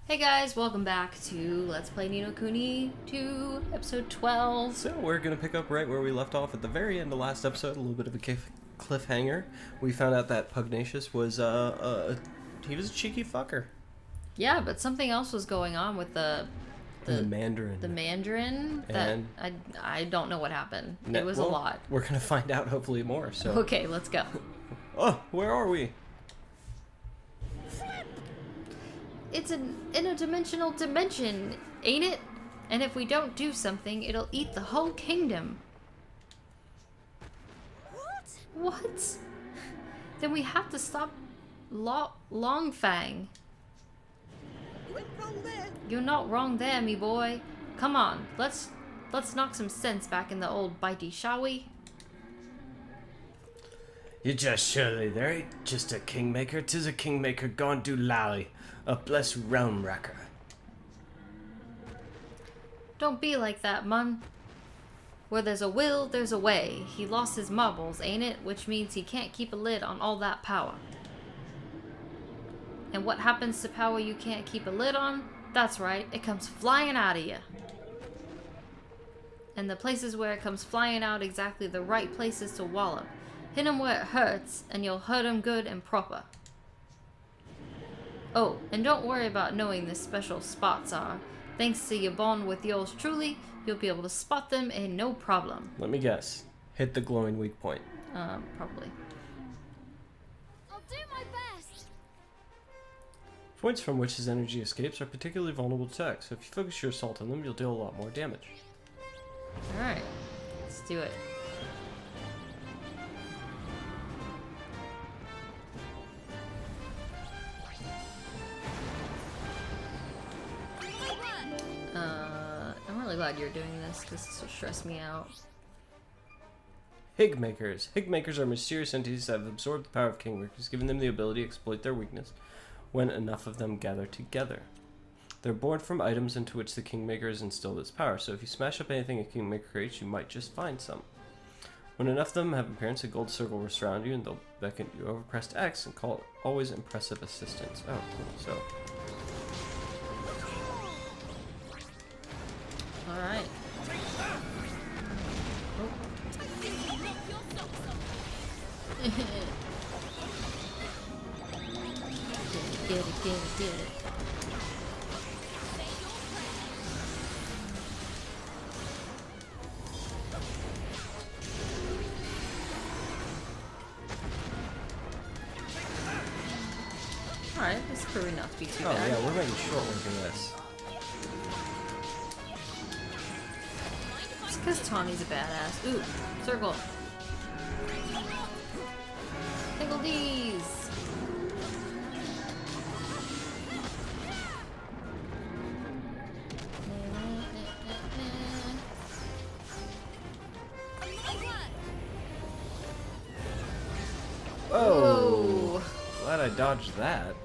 Hey guys, welcome back to Let's Play Ni no Kuni 2, episode 12. So we're going to pick up right where we left off at the very end of last episode, a little bit of a cliffhanger. We found out that Pugnacious was, he was a cheeky fucker. Yeah, but something else was going on with the Mandarin. The Mandarin, And I don't know what happened. It was a lot. We're going to find out hopefully more, so. Okay, let's go. Oh, where are we? It's an interdimensional dimension, ain't it? And if we don't do something, it'll eat the whole kingdom. What? Then we have to stop Longfang. You ain't wrong there. You're not wrong there, me boy. Come on, let's knock some sense back in the old bitey, shall we? You just surely, there ain't just a kingmaker, 'tis a kingmaker gone do lally, a blessed realm wrecker. Don't be like that, mun. Where there's a will, there's a way. He lost his marbles, ain't it? Which means he can't keep a lid on all that power. And what happens to power you can't keep a lid on? That's right, it comes flying out of you. And the places where it comes flying out, exactly the right places to wallop. Hit him where it hurts, and you'll hurt him good and proper. Oh, and don't worry about knowing the special spots are. Thanks to your bond with yours truly, you'll be able to spot them and no problem. Let me guess. Hit the glowing weak point. Probably. I'll do my best. Points from which his energy escapes are particularly vulnerable to attack, so if you focus your assault on them, you'll deal a lot more damage. Alright, let's do it. I'm really glad you're doing this because this will stress me out. Higmakers. Higmakers are mysterious entities that have absorbed the power of kingmakers, giving them the ability to exploit their weakness when enough of them gather together. They're born from items into which the kingmaker has instilled its power, so if you smash up anything a kingmaker creates, you might just find some. When enough of them have appearance, a gold circle will surround you and they'll beckon you over. Press X and call it always impressive assistance. Oh, cool. So. Alright. Oh. Get it. Alright, this is proving not to be too bad. Oh yeah, we're making short work of this. It's because Tawny's a badass. Ooh, circle. Tickle these. Whoa! Glad I dodged that.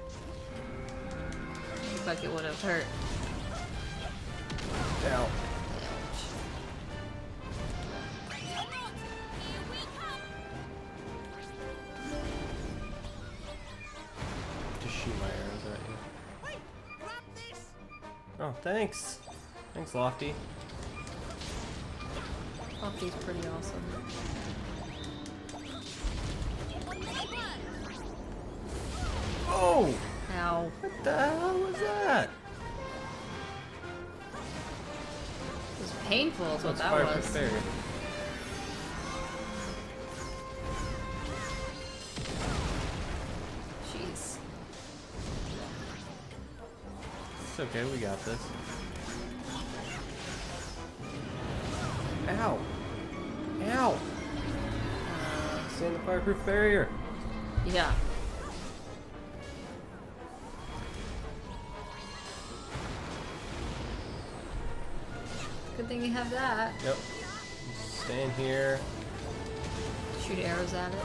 Looks like it would have hurt. Ow. Just shoot my arrows at you. Wait, grab this. Oh, thanks. Thanks, Lofty. Lofty's pretty awesome. Oh! Ow. What the hell was that? It was painful is what That's that Fireproof was. Fairy. Jeez. It's okay, we got this. Ow! Ow! Stay in the fireproof barrier. Yeah. Good thing you have that. Yep. Stay in here. Shoot arrows at it.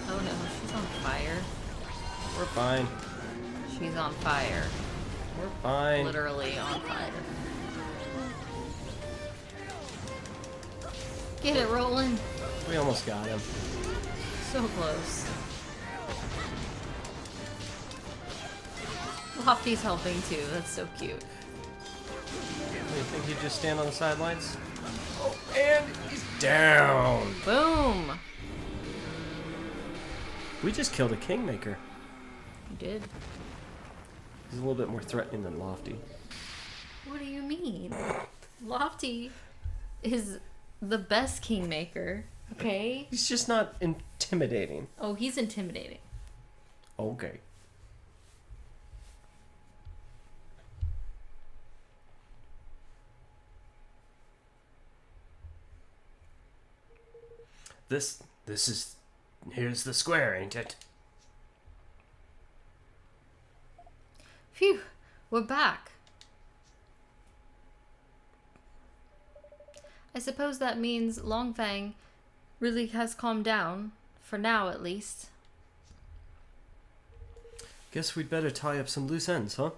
Oh no, she's on fire. We're fine. She's on fire. We're fine. Literally on fire. Get it rolling. We almost got him. So close. Lofty's helping too. That's so cute. You think he'd just stand on the sidelines? Oh, and he's down. Boom. We just killed a kingmaker. You did. He's a little bit more threatening than Lofty. What do you mean? Lofty is the best kingmaker. Okay. He's just not intimidating. Oh, he's intimidating. Okay. Here's the square, ain't it? Phew. We're back. I suppose that means Longfang really has calmed down. For now, at least. Guess we'd better tie up some loose ends, huh?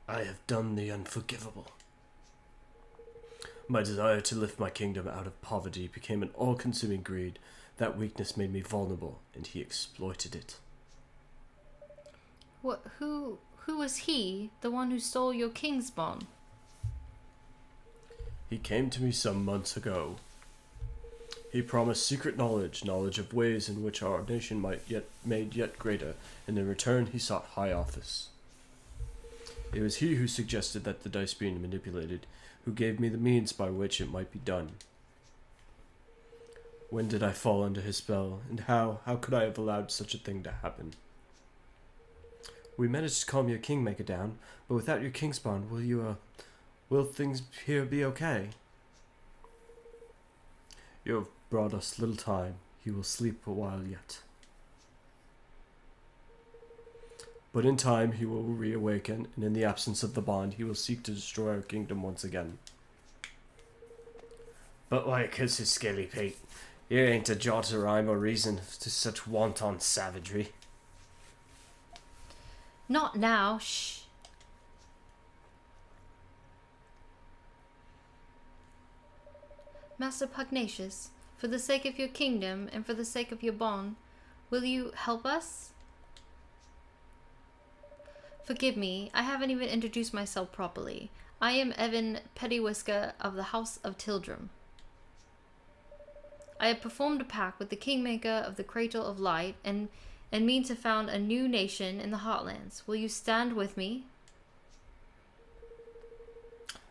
I have done the unforgivable. My desire to lift my kingdom out of poverty became an all-consuming greed. That weakness made me vulnerable, and he exploited it. What? Who was he? The one who stole your king's bond? He came to me some months ago. He promised secret knowledge of ways in which our nation might made yet greater, and in return he sought high office. It was he who suggested that the dice be manipulated, who gave me the means by which it might be done. When did I fall under his spell, and how could I have allowed such a thing to happen? We managed to calm your kingmaker down, but without your king's bond, will things here be okay? You have brought us little time. He will sleep a while yet. But in time he will reawaken, and in the absence of the bond, he will seek to destroy our kingdom once again. But why kiss his scaly pate? Here ain't a jot of rhyme or reason to such wanton savagery. Not now. Shh. Master Pugnacious, for the sake of your kingdom and for the sake of your bond, will you help us? Forgive me, I haven't even introduced myself properly. I am Evan Pettywhisker of the House of Tildrum. I have performed a pact with the Kingmaker of the Cradle of Light and mean to found a new nation in the Heartlands. Will you stand with me?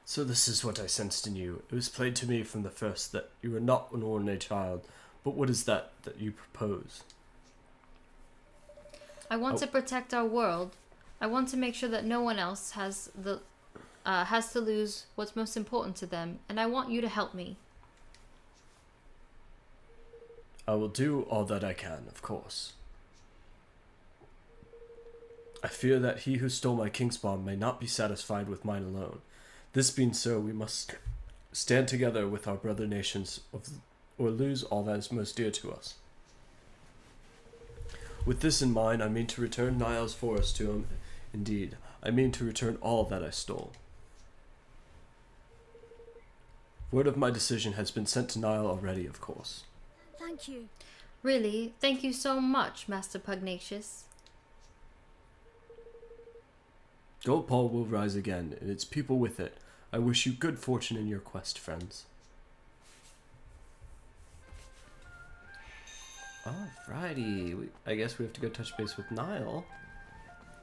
So this is what I sensed in you. It was plain to me from the first that you were not an ordinary child. But what is that you propose? I want to protect our world. I want to make sure that no one else has to lose what's most important to them, and I want you to help me. I will do all that I can, of course. I fear that he who stole my king's bond may not be satisfied with mine alone. This being so, we must stand together with our brother nations or lose all that is most dear to us. With this in mind, I mean to return Niall's forest to him. Indeed, I mean to return all that I stole. Word of my decision has been sent to Niall already, of course. Thank you. Really, thank you so much, Master Pugnacious. Goldpaw will rise again, and its people with it. I wish you good fortune in your quest, friends. Alrighty, I guess we have to go touch base with Niall.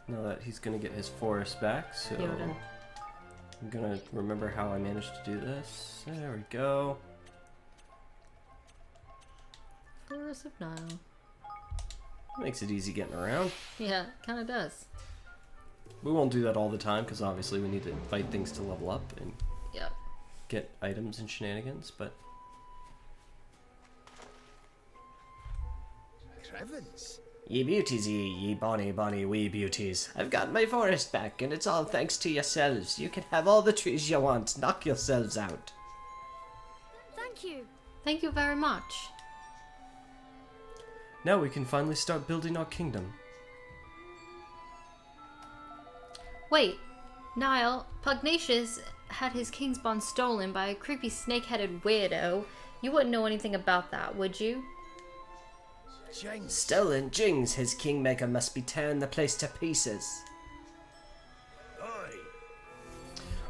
Now that he's gonna get his forest back, so Yoda. I'm gonna remember how I managed to do this. There we go. Forest of Nile. Makes it easy getting around. Yeah, kind of does. We won't do that all the time, because obviously we need to fight things to level up and Yep. get items and shenanigans, but... Crevens. Ye beauties, ye bonny, bonny wee beauties. I've got my forest back, and it's all thanks to yourselves. You can have all the trees you want. Knock yourselves out. Thank you. Thank you very much. Now we can finally start building our kingdom. Wait, Niall, Pugnacious had his king's bond stolen by a creepy snake-headed weirdo. You wouldn't know anything about that, would you? James. Stolen Jings, his kingmaker must be tearing the place to pieces.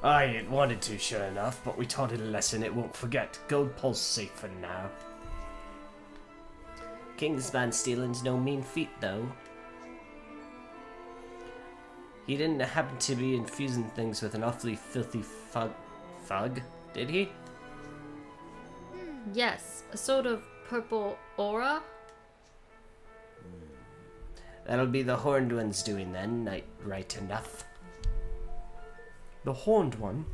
I it wanted to, sure enough, but we taught it a lesson it won't forget. Gold Pulse safe for now. Kingsman stealing's no mean feat, though. He didn't happen to be infusing things with an awfully filthy fug, did he? Yes, a sort of purple aura. That'll be the Horned One's doing then, right enough. The Horned One?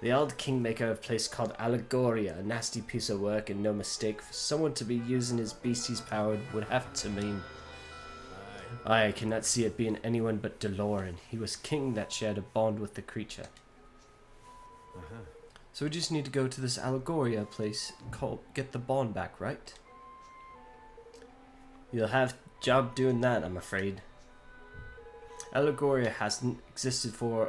The old kingmaker of a place called Allegoria, a nasty piece of work and no mistake. For someone to be using his beastie's power would have to mean... I cannot see it being anyone but Delorean. He was king that shared a bond with the creature. So we just need to go to this Allegoria place, get the bond back, right? You'll have job doing that, I'm afraid. Allegoria hasn't existed for,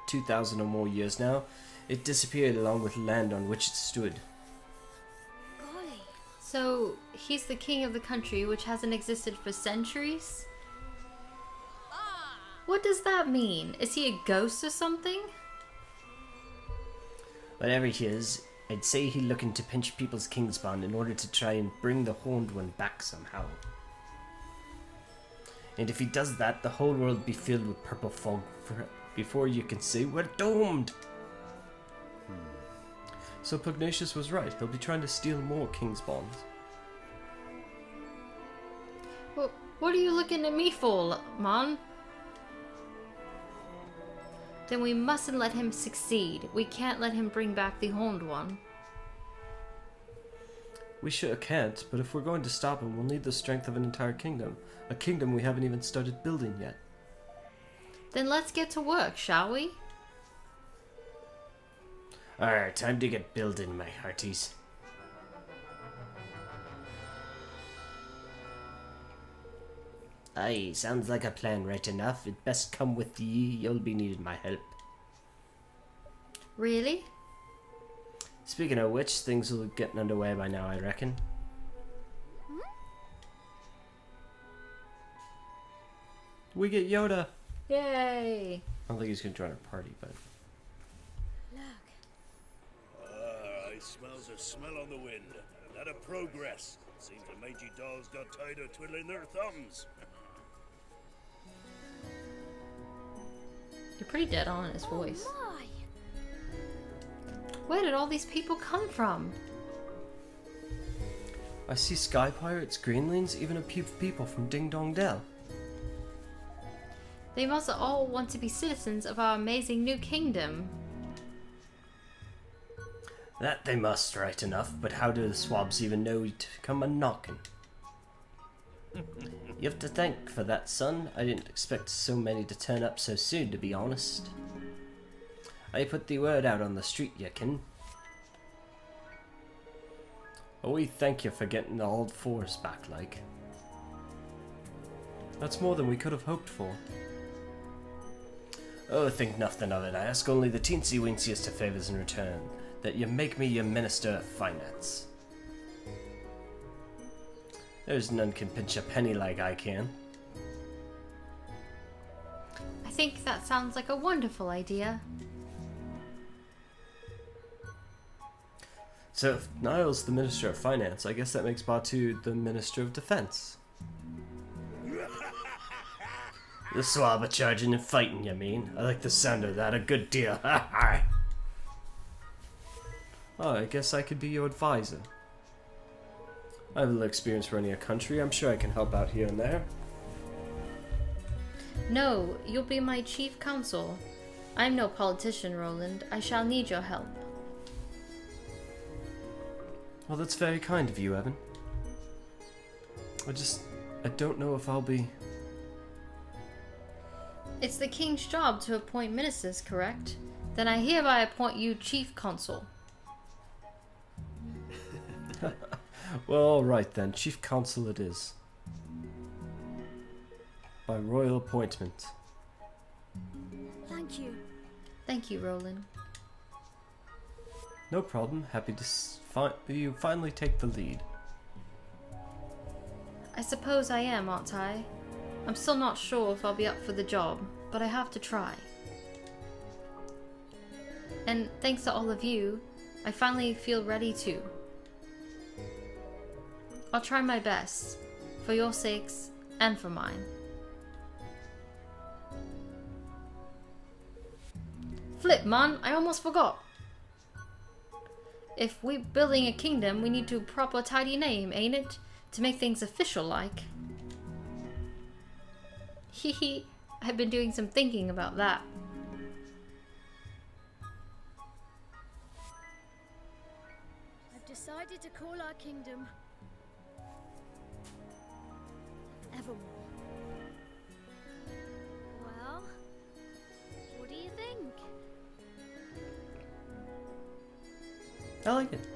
2,000 or more years now. It disappeared along with land on which it stood. Golly. So, he's the king of the country which hasn't existed for centuries? What does that mean? Is he a ghost or something? Whatever he is, I'd say he's looking to pinch people's kingsbond in order to try and bring the Horned One back somehow. And if he does that, the whole world will be filled with purple fog before you can say we're doomed. So Pugnacious was right. He'll be trying to steal more king's bonds. Well, what are you looking at me for, man? Then we mustn't let him succeed. We can't let him bring back the Horned One. We sure can't, but if we're going to stop him, we'll need the strength of an entire kingdom. A kingdom we haven't even started building yet. Then let's get to work, shall we? Alright, time to get building, my hearties. Aye, sounds like a plan right enough. It best come with ye, you'll be needing my help. Really? Speaking of which, things will be getting underway by now, I reckon. We get Yoda! Yay! I don't think he's gonna join our party, but... Look. I smells a smell on the wind. That a progress. Seems the mangy dogs got tired of twiddling their thumbs. You're pretty dead on in his voice. Oh my. Where did all these people come from? I see sky pirates, greenlings, even a few people from Ding Dong Dell. They must all want to be citizens of our amazing new kingdom. That they must, right enough, but how do the swabs even know to come a-knocking? You have to thank for that, son. I didn't expect so many to turn up so soon, to be honest. I put the word out on the street, ye kin. Oh, we thank you for getting the old force back, like. That's more than we could have hoped for. Oh, think nothing of it. I ask only the teensy-weensiest of favours in return. That you make me your Minister of Finance. There's none can pinch a penny like I can. I think that sounds like a wonderful idea. So if Niall's the Minister of Finance, I guess that makes Batu the Minister of Defense. The swab are charging and fighting, you mean? I like the sound of that a good deal. Oh, I guess I could be your advisor. I have a little experience running a country. I'm sure I can help out here and there. No, you'll be my chief counsel. I'm no politician, Roland. I shall need your help. Well, that's very kind of you, Evan. I don't know if I'll be... It's the king's job to appoint ministers, correct? Then I hereby appoint you chief consul. Well, alright then. Chief Counsel it is. By royal appointment. Thank you. Thank you, Roland. No problem. Happy to you finally take the lead. I suppose I am, aren't I? I'm still not sure if I'll be up for the job, but I have to try. And thanks to all of you, I finally feel ready to. I'll try my best, for your sakes and for mine. Flip, man, I almost forgot. If we're building a kingdom, we need to proper tidy name, ain't it? To make things official like. Hehe, I've been doing some thinking about that. I've decided to call our kingdom Evermore. Well, what do you think? I like it.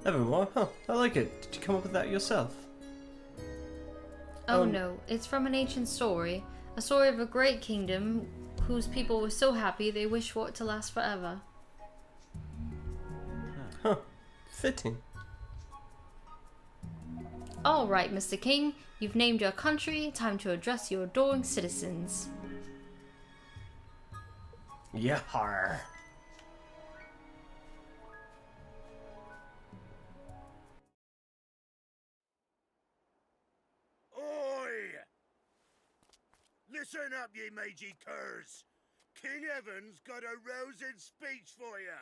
Evermore? Huh, I like it. Did you come up with that yourself? Oh no, it's from an ancient story. A story of a great kingdom whose people were so happy they wished for it to last forever. Huh, fitting. Alright, Mr. King, you've named your country. Time to address your adoring citizens. Yahar. Oi! Listen up, ye mangy curs. King Evan's got a rousing speech for you.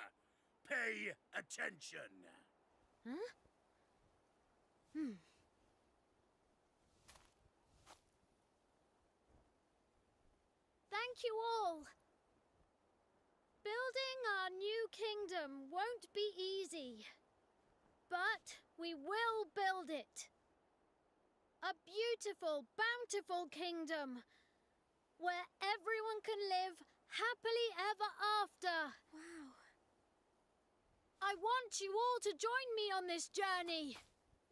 Pay attention. Huh? Thank you all. Building our new kingdom won't be easy, but we will build it. A beautiful, bountiful kingdom where everyone can live happily ever after. Wow. I want you all to join me on this journey.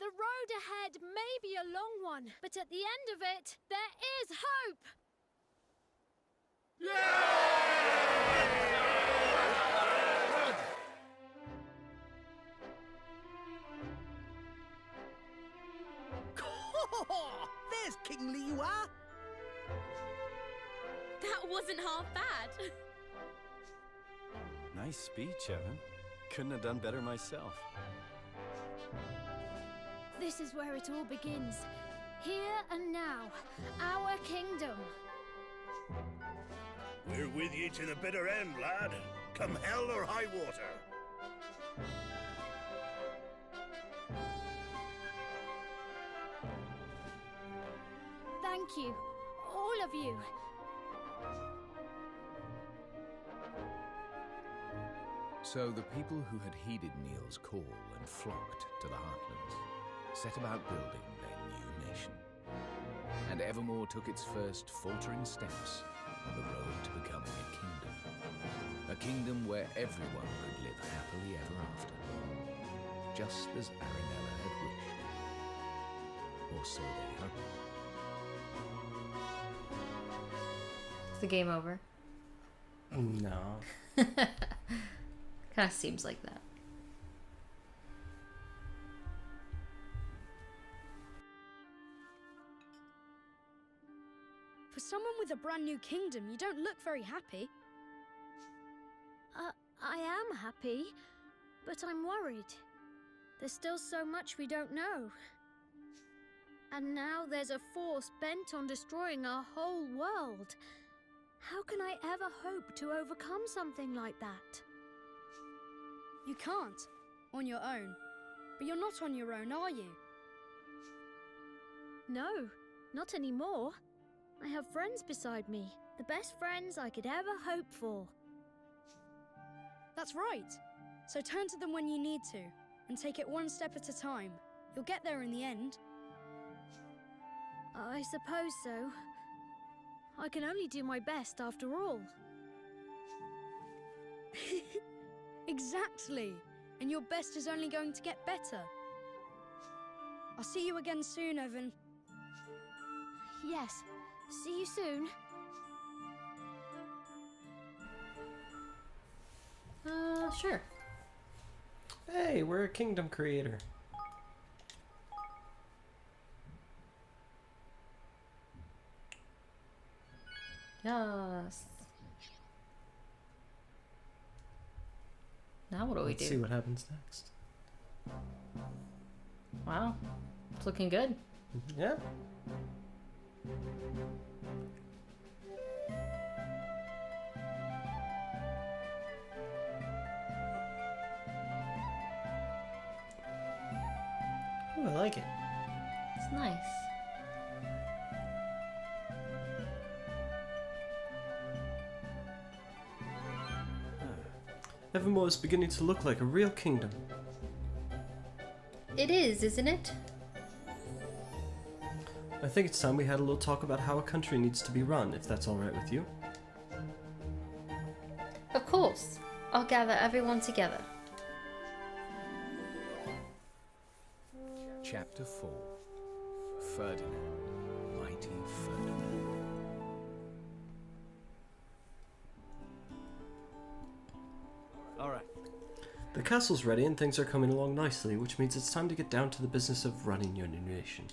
The road ahead may be a long one, but at the end of it, there is hope. There's kingly you are. That wasn't half bad. Nice speech, Evan. Couldn't have done better myself. This is where it all begins. Here and now, our kingdom. We're with you to the bitter end, lad. Come hell or high water. Thank you, all of you. So the people who had heeded Neil's call and flocked to the Heartlands set about building their new nation. And Evermore took its first faltering steps on the road to becoming a kingdom. A kingdom where everyone could live happily ever after. Just as Arinella had wished. Or so they hoped. Is the game over? No. Kind of seems like that. For someone with a brand new kingdom, you don't look very happy. I am happy, but I'm worried. There's still so much we don't know. And now there's a force bent on destroying our whole world. How can I ever hope to overcome something like that? You can't, on your own. But you're not on your own, are you? No, not anymore. I have friends beside me, the best friends I could ever hope for. That's right. So turn to them when you need to, and take it one step at a time. You'll get there in the end. I suppose so. I can only do my best after all. Exactly. and your best is only going to get better. I'll see you again soon, Evan. Yes. See you soon. Sure. Hey, we're a kingdom creator. Yes. Now what do we Let's do? see what happens next. Wow. It's looking good. Yeah. Oh, I like it. It's nice. Evermore is beginning to look like a real kingdom. It is, isn't it? I think it's time we had a little talk about how a country needs to be run, if that's alright with you. Of course. I'll gather everyone together. Chapter 4. Ferdinand. Mighty Ferdinand. All right. The castle's ready and things are coming along nicely, which means it's time to get down to the business of running your new nation.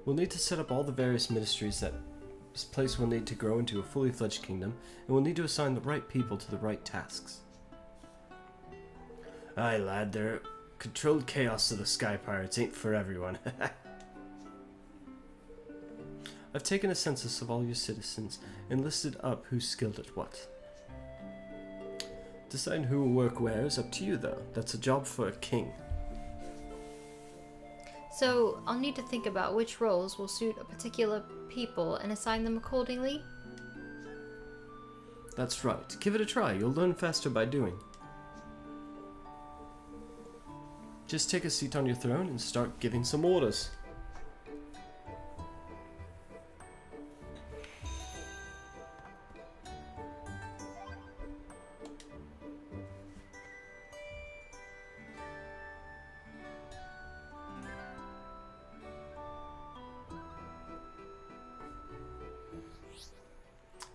We'll need to set up all the various ministries that this place will need to grow into a fully fledged kingdom, and we'll need to assign the right people to the right tasks. Aye, lad, their controlled chaos of the Sky Pirates ain't for everyone. I've taken a census of all your citizens and listed up who's skilled at what. Deciding who will work where is up to you, though. That's a job for a king. So, I'll need to think about which roles will suit a particular people and assign them accordingly? That's right. Give it a try. You'll learn faster by doing. Just take a seat on your throne and start giving some orders.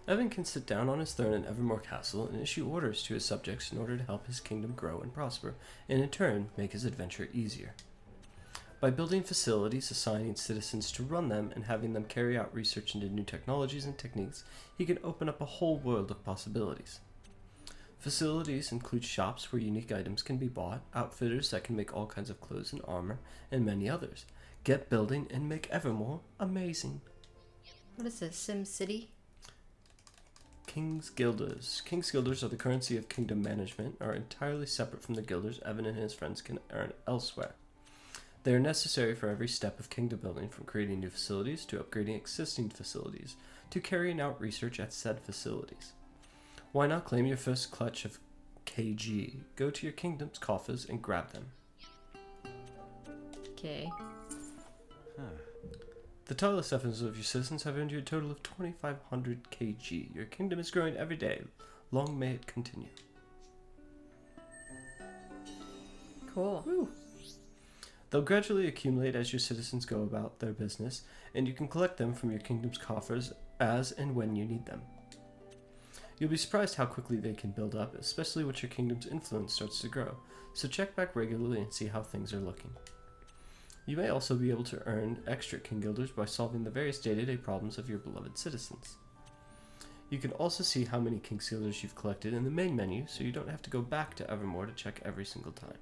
Evan can sit down on his throne in Evermore Castle and issue orders to his subjects in order to help his kingdom grow and prosper, and in turn make his adventure easier. By building facilities, assigning citizens to run them, and having them carry out research into new technologies and techniques, he can open up a whole world of possibilities. Facilities include shops where unique items can be bought, outfitters that can make all kinds of clothes and armor, and many others. Get building and make Evermore amazing. What is this, Sim City? King's Guilders. King's Guilders are the currency of kingdom management, are entirely separate from the guilders Evan and his friends can earn elsewhere. They are necessary for every step of kingdom building, from creating new facilities to upgrading existing facilities to carrying out research at said facilities. Why not claim your first clutch of KG? Go to your kingdom's coffers and grab them. Okay. The tireless efforts of your citizens have earned you a total of 2,500 kg. Your kingdom is growing every day. Long may it continue. Cool. Woo. They'll gradually accumulate as your citizens go about their business, and you can collect them from your kingdom's coffers as and when you need them. You'll be surprised how quickly they can build up, especially once your kingdom's influence starts to grow, so check back regularly and see how things are looking. You may also be able to earn extra King Guilders by solving the various day-to-day problems of your beloved citizens. You can also see how many King Guilders you've collected in the main menu, so you don't have to go back to Evermore to check every single time.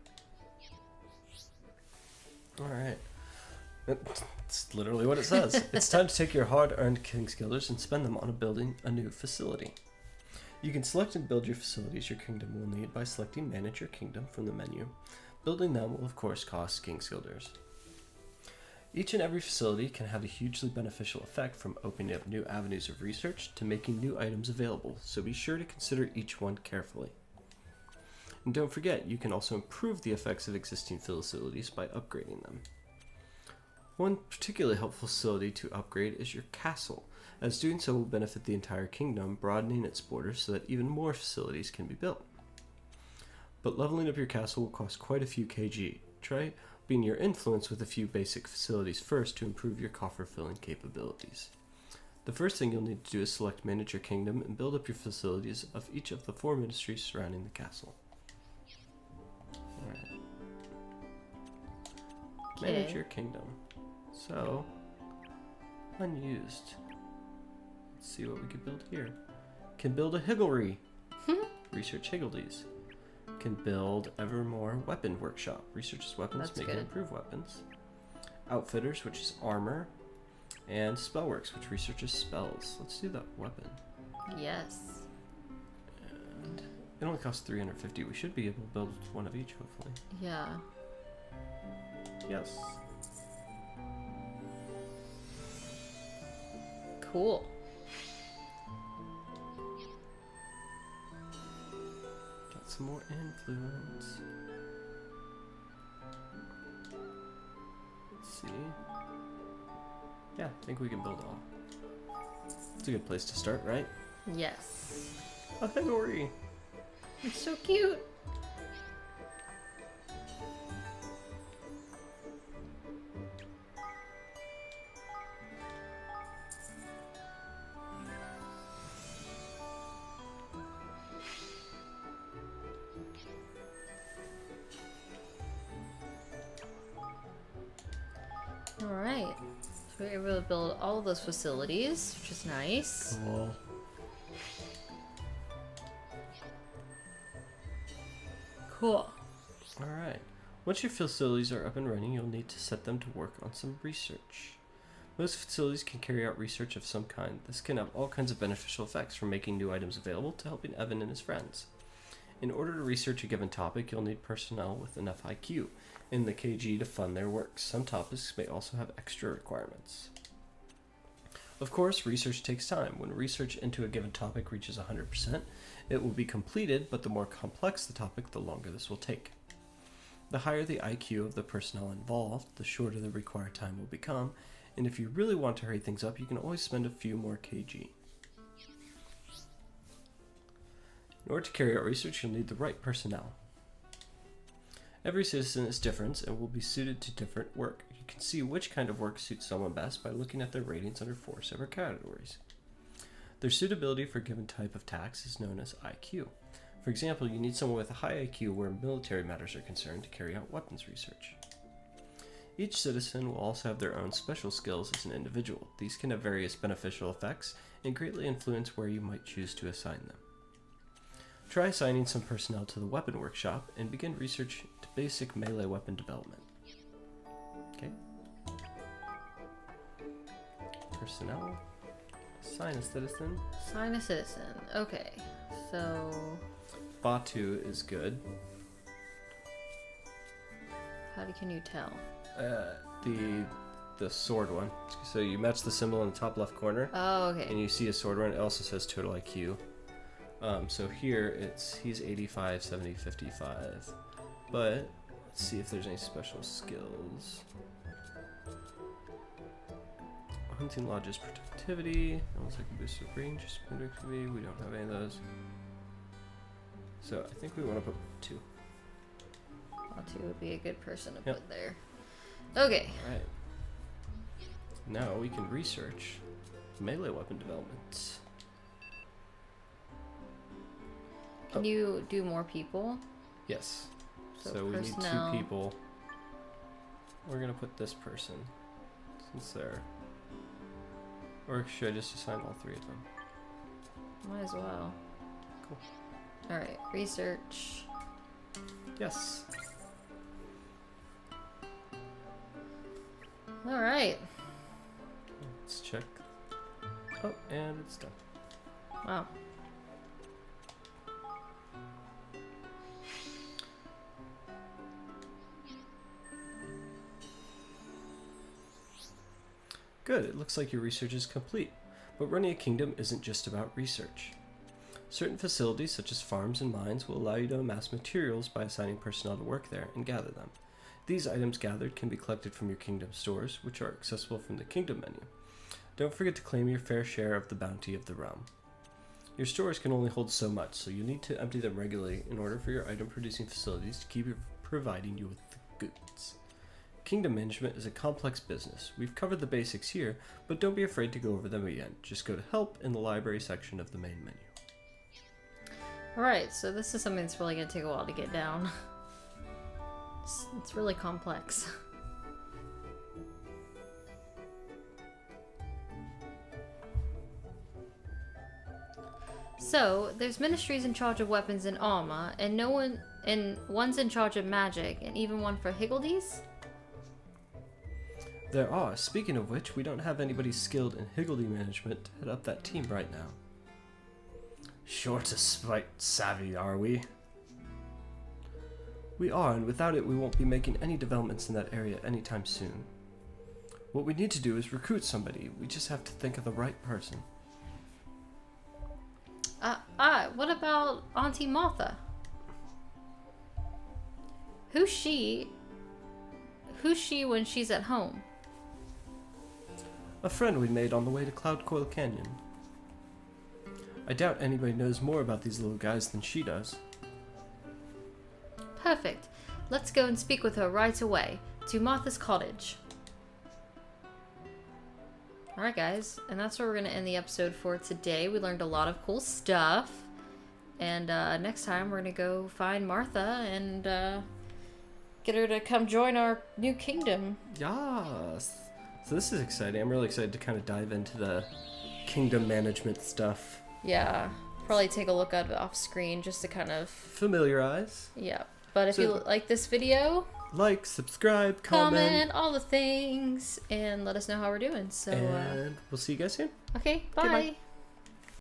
Alright. That's literally what it says. It's time to take your hard-earned King's Guilders and spend them on building a new facility. You can select and build your facilities your kingdom will need by selecting Manage Your Kingdom from the menu. Building them will of course cost King's Guilders. Each and every facility can have a hugely beneficial effect, from opening up new avenues of research to making new items available, so be sure to consider each one carefully. And don't forget, you can also improve the effects of existing facilities by upgrading them. One particularly helpful facility to upgrade is your castle, as doing so will benefit the entire kingdom, broadening its borders so that even more facilities can be built. but leveling up your castle will cost quite a few kg. Try upping your influence with a few basic facilities first to improve your coffer filling capabilities. The first thing you'll need to do is select Manage Your Kingdom and build up your facilities of each of the 4 ministries surrounding the castle. Alright. Manage your kingdom. So, unused. Let's see what we can build here. Can build a higgledy. Research higgledies. Can build Evermore Weapon Workshop. Researches weapons, That's make good. and improve weapons. Outfitters, which is armor. And Spellworks, which researches spells. Let's do that weapon. Yes. And it only costs 350. We should be able to build one of each, hopefully. Yeah. Yes. Cool. Got some more influence. Let's see. Yeah, I think we can build all. It's a good place to start, right? Yes. A higgledy. It's so cute. Alright. So we're able to build all of those facilities, which is nice. Cool. Cool. Alright. Once your facilities are up and running, you'll need to set them to work on some research. Most facilities can carry out research of some kind. This can have all kinds of beneficial effects, from making new items available to helping Evan and his friends. In order to research a given topic, you'll need personnel with enough IQ in the KG to fund their work. Some topics may also have extra requirements. Of course, research takes time. When research into a given topic reaches 100%, it will be completed, but the more complex the topic, the longer this will take. The higher the IQ of the personnel involved, the shorter the required time will become, and if you really want to hurry things up, you can always spend a few more kg. In order to carry out research, you'll need the right personnel. Every citizen is different and will be suited to different work. You can see which kind of work suits someone best by looking at their ratings under 4 separate categories. Their suitability for a given type of task is known as IQ. For example, you need someone with a high IQ where military matters are concerned to carry out weapons research. Each citizen will also have their own special skills as an individual. These can have various beneficial effects and greatly influence where you might choose to assign them. Try assigning some personnel to the weapon workshop and begin research to basic melee weapon development. Okay. Personnel. Assign a citizen. Sign a citizen. Okay. So Batu is good. can you tell? The sword one. So you match the symbol in the top left corner. Oh, okay. And you see a sword one. It also says total IQ. So here he's 85, 70, 55. But let's see if there's any special skills. Hunting lodges productivity. Almost like a boost of range productivity. We don't have any of those. So I think we want to put 2. Batu would be a good person to put there. Okay. Alright. Now we can research melee weapon development. Can you do more people? Yes. So So we personnel. need 2 people. We're gonna put this person since they're. Or should I just assign all 3 of them? Might as well. Cool. Alright, research. Yes. Alright. Let's check. Oh, and it's done. Wow. Good, it looks like your research is complete. But running a kingdom isn't just about research. Certain facilities, such as farms and mines, will allow you to amass materials by assigning personnel to work there and gather them. These items gathered can be collected from your kingdom stores, which are accessible from the kingdom menu. Don't forget to claim your fair share of the bounty of the realm. Your stores can only hold so much, so you need to empty them regularly in order for your item producing facilities to keep providing you with the goods. Kingdom management is a complex business. We've covered the basics here, but don't be afraid to go over them again. Just go to help in the library section of the main menu. Alright, so this is something that's really going to take a while to get down. It's really complex. So, there's ministries in charge of weapons and armor, and one's in charge of magic, and even one for Higgledies? There are. Speaking of which, we don't have anybody skilled in Higgledy management to head up that team right now. Short of spite savvy, are we? We are, and without it we won't be making any developments in that area anytime soon. What we need to do is recruit somebody. We just have to think of the right person. What about Auntie Martha? Who's she when she's at home? A friend we made on the way to Cloud Coil Canyon. I doubt anybody knows more about these little guys than she does. Perfect. Let's go and speak with her right away. To Martha's cottage. Alright guys, and that's where we're going to end the episode for today. We learned a lot of cool stuff. And next time we're going to go find Martha and get her to come join our new kingdom. Yes! So this is exciting. I'm really excited to kind of dive into the kingdom management stuff. Yeah, probably take a look at it off screen just to kind of... familiarize. Yeah, but if you like this video... like, subscribe, comment, all the things, and let us know how we're doing. So, and we'll see you guys soon. Okay, bye. Okay, bye.